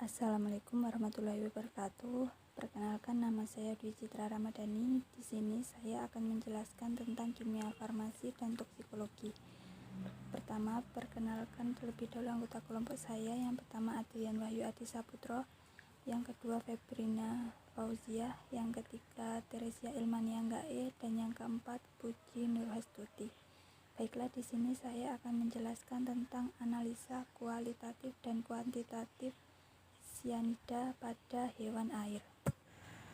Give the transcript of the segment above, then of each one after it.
Assalamualaikum warahmatullahi wabarakatuh. Perkenalkan, nama saya Dwi Citra Ramadhani. Di sini saya akan menjelaskan tentang kimia farmasi dan toksikologi. Pertama, perkenalkan terlebih dahulu anggota kelompok saya. Yang pertama Adrian Wahyu Adi Saputro, yang kedua Febrina Fauziah, yang ketiga Teresia Ilmania Nggae, dan yang keempat Puji Nurhastuti. Baiklah, di sini saya akan menjelaskan tentang analisa kualitatif dan kuantitatif sianida pada hewan air.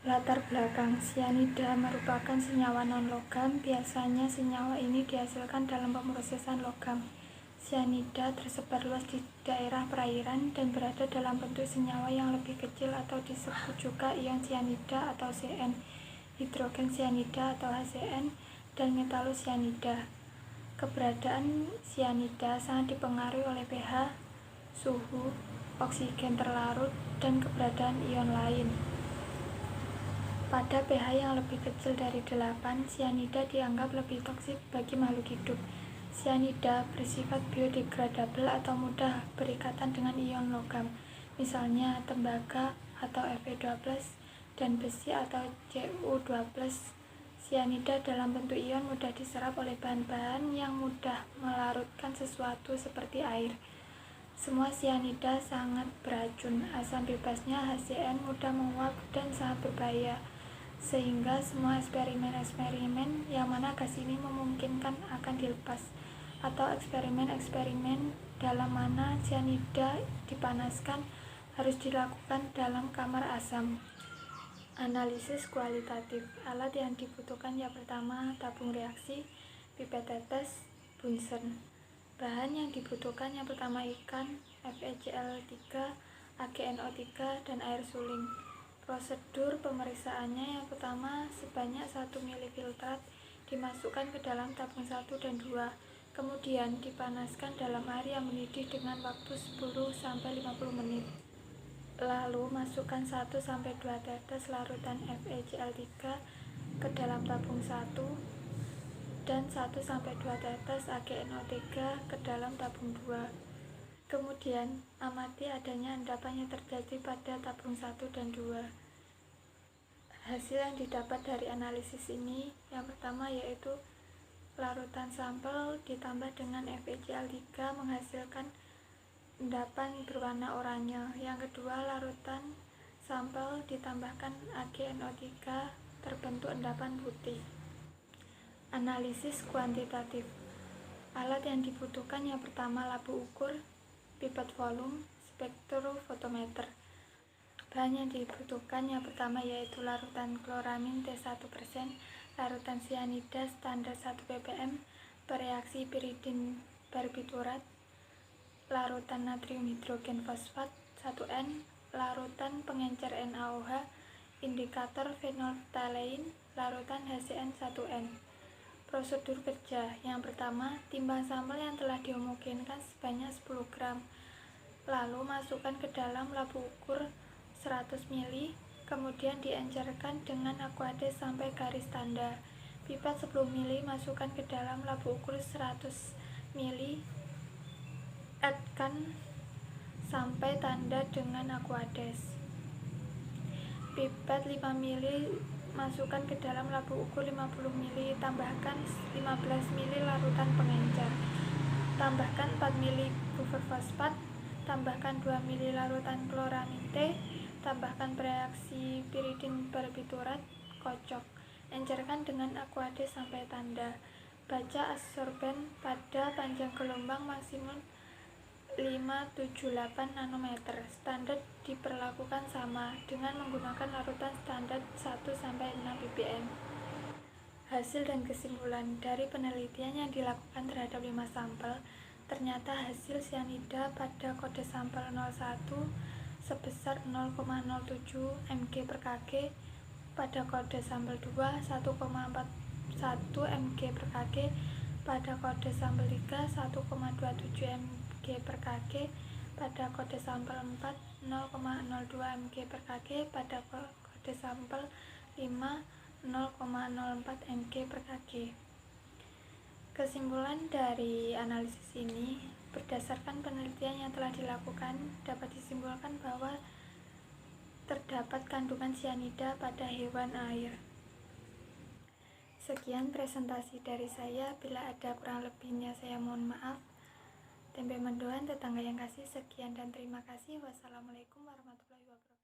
Latar belakang: sianida merupakan senyawa non-logam. Biasanya senyawa ini dihasilkan dalam pemrosesan logam. Sianida tersebar luas di daerah perairan dan berada dalam bentuk senyawa yang lebih kecil atau disebut juga ion sianida atau Cn, hidrogen sianida atau HCN, dan metalosianida. Keberadaan sianida sangat dipengaruhi oleh pH, suhu, oksigen terlarut, dan keberadaan ion lain. Pada pH yang lebih kecil dari 8, sianida dianggap lebih toksik bagi makhluk hidup. Sianida bersifat biodegradabel atau mudah berikatan dengan ion logam, misalnya tembaga atau Fe12 dan besi atau Cu12. Sianida dalam bentuk ion mudah diserap oleh bahan-bahan yang mudah melarutkan sesuatu seperti air. Semua sianida sangat beracun. Asam bebasnya HCN mudah menguap dan sangat berbahaya, sehingga semua eksperimen-eksperimen yang mana gas ini memungkinkan akan dilepas, atau eksperimen-eksperimen dalam mana sianida dipanaskan harus dilakukan dalam kamar asam. Analisis kualitatif. Alat yang dibutuhkan yang pertama tabung reaksi, pipet tetes, Bunsen. Bahan yang dibutuhkan yang pertama ikan, FeCl3, AgNO3, dan air suling. Prosedur pemeriksaannya yang pertama sebanyak 1 ml filtrat dimasukkan ke dalam tabung 1 dan 2, kemudian dipanaskan dalam air yang mendidih dengan waktu 10-50 menit. Lalu masukkan 1-2 tetes larutan FeCl3 ke dalam tabung 1 dan 1-2 tetes AgNO3 ke dalam tabung 2. Kemudian amati adanya endapan yang terjadi pada tabung 1 dan 2. Hasil yang didapat dari analisis ini yang pertama yaitu larutan sampel ditambah dengan FeCl3 menghasilkan endapan berwarna oranye. Yang kedua, larutan sampel ditambahkan AgNO3 terbentuk endapan putih. Analisis kuantitatif. Alat yang dibutuhkan yang pertama labu ukur, pipet volume, spektrofotometer. Bahan yang dibutuhkan yang pertama yaitu larutan kloramin T1%, larutan sianida standar 1 ppm, bereaksi piridin barbiturat, larutan natrium hidrogen fosfat 1N, larutan pengencer NaOH, indikator fenolftalein, larutan HCN 1N. Prosedur kerja. Yang pertama, timbang sampel yang telah dihomogenkan sebanyak 10 gram. Lalu masukkan ke dalam labu ukur 100 ml, kemudian diencerkan dengan aquades sampai garis tanda. Pipet 10 ml masukkan ke dalam labu ukur 100 ml, add-kan sampai tanda dengan aquades. Pipet 5 ml masukkan ke dalam labu ukur 50 ml, tambahkan 15 ml larutan pengencer, tambahkan 4 ml buffer fosfat, tambahkan 2 ml larutan kloramin T, tambahkan bereaksi piridin barbiturat, kocok, encerkan dengan aquades sampai tanda. Baca absorben pada panjang gelombang maksimum 578 nanometer. Standar diperlakukan sama dengan menggunakan larutan standar 1-6 ppm. Hasil dan kesimpulan dari penelitian yang dilakukan terhadap 5 sampel, ternyata hasil sianida pada kode sampel 01 sebesar 0,07 mg per kg, pada kode sampel 2 1,41 mg per kg, pada kode sampel 3 1,27 mg per kg, pada kode sampel 4 0,02 mg per kg, pada kode sampel 5 0,04 mg per kg. Kesimpulan dari analisis ini, berdasarkan penelitian yang telah dilakukan, dapat disimpulkan bahwa terdapat kandungan sianida pada hewan air. Sekian presentasi dari saya, bila ada kurang lebihnya saya mohon maaf. Tempe mendoan tetangga yang kasih, sekian dan terima kasih. Wassalamualaikum warahmatullahi wabarakatuh.